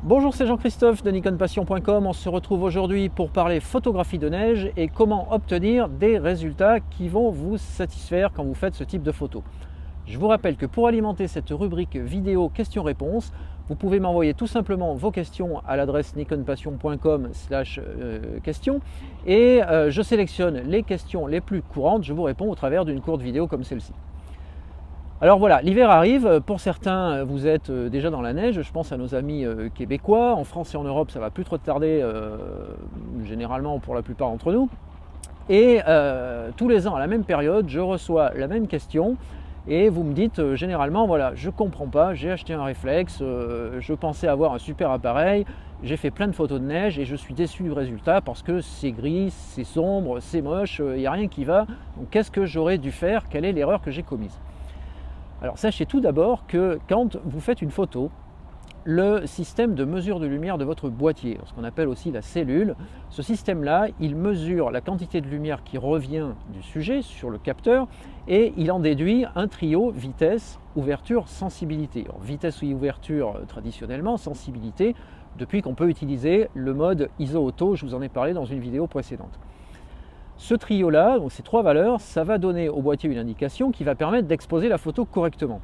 Bonjour, c'est Jean-Christophe de nikonpassion.com. On se retrouve aujourd'hui pour parler photographie de neige et comment obtenir des résultats qui vont vous satisfaire quand vous faites ce type de photos. Je vous rappelle que pour alimenter cette rubrique vidéo questions-réponses, vous pouvez m'envoyer tout simplement vos questions à l'adresse nikonpassion.com/questions et je sélectionne les questions les plus courantes. Je vous réponds au travers d'une courte vidéo comme celle-ci. Alors voilà, l'hiver arrive, pour certains vous êtes déjà dans la neige, je pense à nos amis québécois, en France et en Europe ça va plus trop tarder, généralement pour la plupart d'entre nous. Et tous les ans à la même période, je reçois la même question et vous me dites généralement voilà, je comprends pas, j'ai acheté un réflexe, je pensais avoir un super appareil, j'ai fait plein de photos de neige et je suis déçu du résultat parce que c'est gris, c'est sombre, c'est moche, il n'y a rien qui va. Donc qu'est-ce que j'aurais dû faire? Quelle est l'erreur que j'ai commise? Alors sachez tout d'abord que quand vous faites une photo, le système de mesure de lumière de votre boîtier, ce qu'on appelle aussi la cellule, ce système-là, il mesure la quantité de lumière qui revient du sujet sur le capteur et il en déduit un trio vitesse, ouverture, sensibilité. Alors, vitesse et ouverture traditionnellement, sensibilité, depuis qu'on peut utiliser le mode ISO auto, je vous en ai parlé dans une vidéo précédente. Ce trio-là, donc ces trois valeurs, ça va donner au boîtier une indication qui va permettre d'exposer la photo correctement.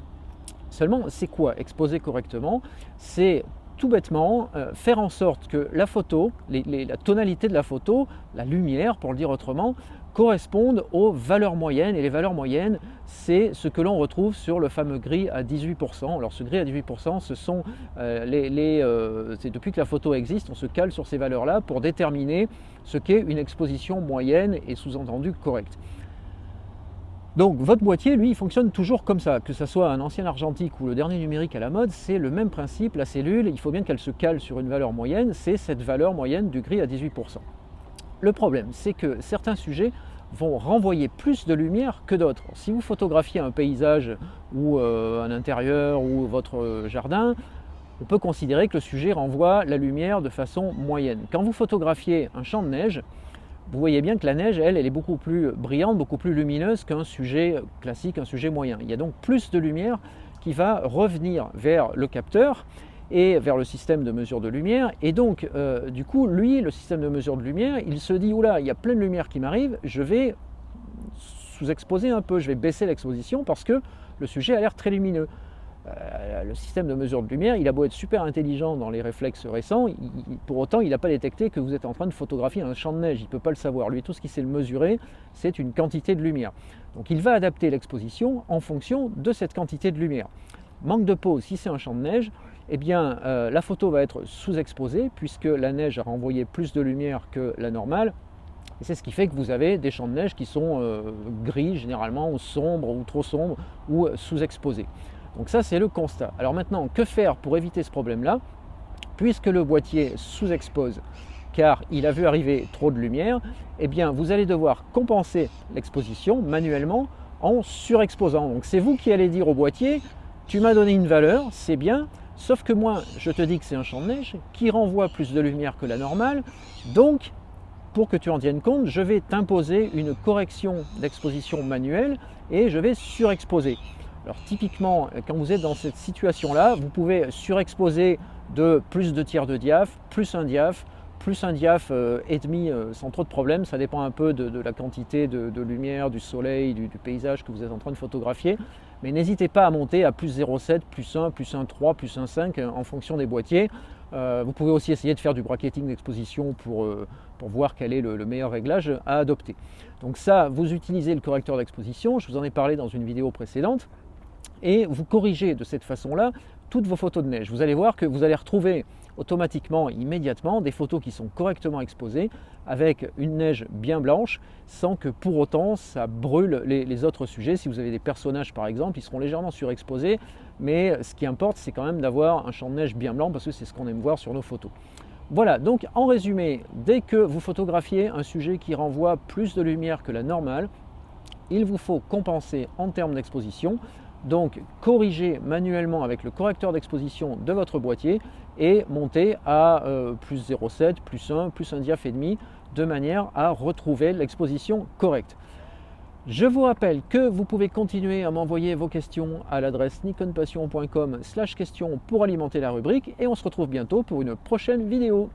Seulement, c'est quoi exposer correctement? C'est tout bêtement faire en sorte que la photo, la tonalité de la photo, la lumière pour le dire autrement, correspondent aux valeurs moyennes. Et les valeurs moyennes, c'est ce que l'on retrouve sur le fameux gris à 18%. Alors ce gris à 18%, ce sont c'est depuis que la photo existe, on se cale sur ces valeurs-là pour déterminer ce qu'est une exposition moyenne et sous-entendu correcte. Donc votre boîtier, lui, il fonctionne toujours comme ça, que ce soit un ancien argentique ou le dernier numérique à la mode, c'est le même principe, la cellule, il faut bien qu'elle se cale sur une valeur moyenne, c'est cette valeur moyenne du gris à 18%. Le problème, c'est que certains sujets vont renvoyer plus de lumière que d'autres. Si vous photographiez un paysage ou un intérieur ou votre jardin, on peut considérer que le sujet renvoie la lumière de façon moyenne. Quand vous photographiez un champ de neige, vous voyez bien que la neige, elle est beaucoup plus brillante, beaucoup plus lumineuse qu'un sujet classique, un sujet moyen. Il y a donc plus de lumière qui va revenir vers le capteur et vers le système de mesure de lumière. Et donc, du coup, lui, le système de mesure de lumière, il se dit, oula, il y a plein de lumière qui m'arrive, je vais sous-exposer un peu, je vais baisser l'exposition parce que le sujet a l'air très lumineux. Le système de mesure de lumière, il a beau être super intelligent dans les réflexes récents, pour autant il n'a pas détecté que vous êtes en train de photographier un champ de neige, il ne peut pas le savoir. Lui, tout ce qu'il sait le mesurer, c'est une quantité de lumière. Donc il va adapter l'exposition en fonction de cette quantité de lumière. Manque de peau, si c'est un champ de neige, eh bien la photo va être sous-exposée puisque la neige a renvoyé plus de lumière que la normale. Et c'est ce qui fait que vous avez des champs de neige qui sont gris généralement, ou sombres, ou trop sombres, ou sous-exposés. Donc ça, c'est le constat. Alors maintenant, que faire pour éviter ce problème-là? Puisque le boîtier sous-expose, car il a vu arriver trop de lumière, eh bien, vous allez devoir compenser l'exposition manuellement en surexposant. Donc c'est vous qui allez dire au boîtier, tu m'as donné une valeur, c'est bien, sauf que moi, je te dis que c'est un champ de neige qui renvoie plus de lumière que la normale, donc pour que tu en tiennes compte, je vais t'imposer une correction d'exposition manuelle et je vais surexposer. Alors typiquement, quand vous êtes dans cette situation-là, vous pouvez surexposer de plus de tiers de diaph, plus un diaph et demi sans trop de problème. Ça dépend un peu de la quantité de lumière, du soleil, du paysage que vous êtes en train de photographier. Mais n'hésitez pas à monter à plus 0,7, plus 1, plus 1,3, plus 1,5 en fonction des boîtiers. Vous pouvez aussi essayer de faire du bracketing d'exposition pour voir quel est le meilleur réglage à adopter. Donc ça, vous utilisez le correcteur d'exposition, je vous en ai parlé dans une vidéo précédente. Et vous corrigez de cette façon-là toutes vos photos de neige. Vous allez voir que vous allez retrouver automatiquement, immédiatement, des photos qui sont correctement exposées avec une neige bien blanche sans que pour autant ça brûle les autres sujets. Si vous avez des personnages par exemple, ils seront légèrement surexposés, mais ce qui importe c'est quand même d'avoir un champ de neige bien blanc parce que c'est ce qu'on aime voir sur nos photos. Voilà, donc en résumé, dès que vous photographiez un sujet qui renvoie plus de lumière que la normale, il vous faut compenser en termes d'exposition. Donc corriger manuellement avec le correcteur d'exposition de votre boîtier et monter à plus 0,7, plus 1, plus un diaph et demi de manière à retrouver l'exposition correcte. Je vous rappelle que vous pouvez continuer à m'envoyer vos questions à l'adresse nikonpassion.com/questions pour alimenter la rubrique et on se retrouve bientôt pour une prochaine vidéo.